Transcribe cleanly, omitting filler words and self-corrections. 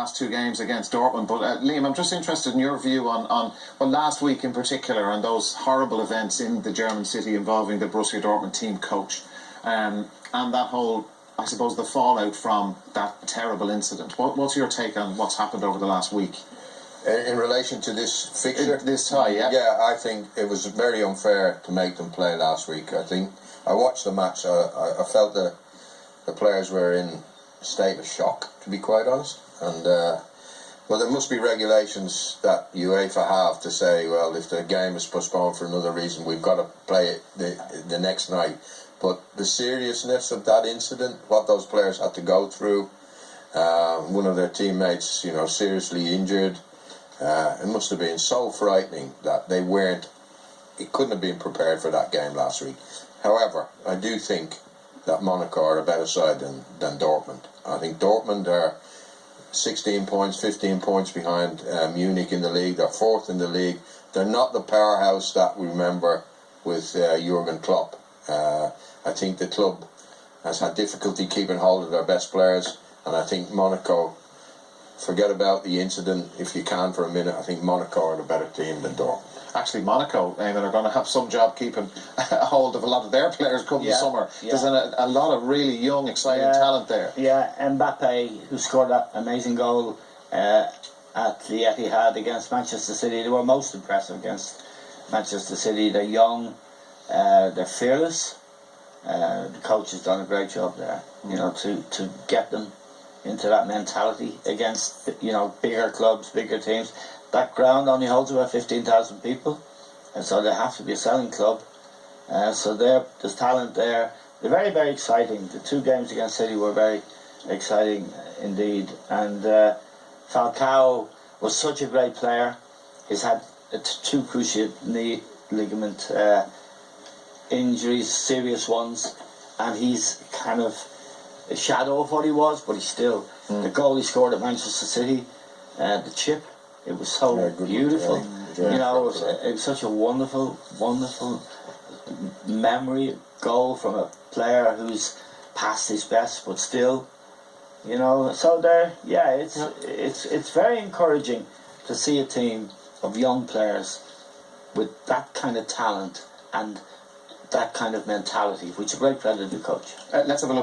last two games against Dortmund. But Liam, I'm just interested in your view on well, last week in particular, and those horrible events in the German city involving the Borussia Dortmund team coach, and that whole, I suppose, the fallout from that terrible incident. What's your take on what's happened over the last week? In relation to this fixture? This tie, yeah. Yeah, I think it was very unfair to make them play last week. I think I watched the match. I felt the players were in a state of shock, to be quite honest. And well, there must be regulations that UEFA have to say, well, if the game is postponed for another reason, we've got to play it the next night. But the seriousness of that incident, what those players had to go through, one of their teammates, seriously injured, it must have been so frightening that it couldn't have been prepared for that game last week. However, I do think that Monaco are a better side than Dortmund. I think Dortmund are 16 points, 15 points behind Munich in the league. They're fourth in the league. They're not the powerhouse that we remember with Jurgen Klopp. I think the club has had difficulty keeping hold of their best players, and I think Monaco, forget about the incident if you can for a minute, I think Monaco are the better team than Dortmund. Actually, Monaco, Eamon, are going to have some job keeping a hold of a lot of their players come the summer. Yeah. There's a lot of really young, exciting talent there. Yeah, Mbappe, who scored that amazing goal at the Etihad against Manchester City, they were most impressive against Manchester City. They're young, they're fearless. The coach has done a great job there, to get them into that mentality against, bigger clubs, bigger teams. That ground only holds about 15,000 people, and so they have to be a selling club. So there's talent there. They're very, very exciting. The two games against City were very exciting indeed. And Falcao was such a great player. He's had two cruciate knee ligament injuries, serious ones, and he's kind of a shadow of what he was, but he's still the goal he scored at Manchester City, the chip. It was so beautiful. It was such a wonderful, wonderful memory goal from a player who's past his best, but still, So it's very encouraging to see a team of young players with that kind of talent and that kind of mentality, which is a great credit to the coach. Let's have a look at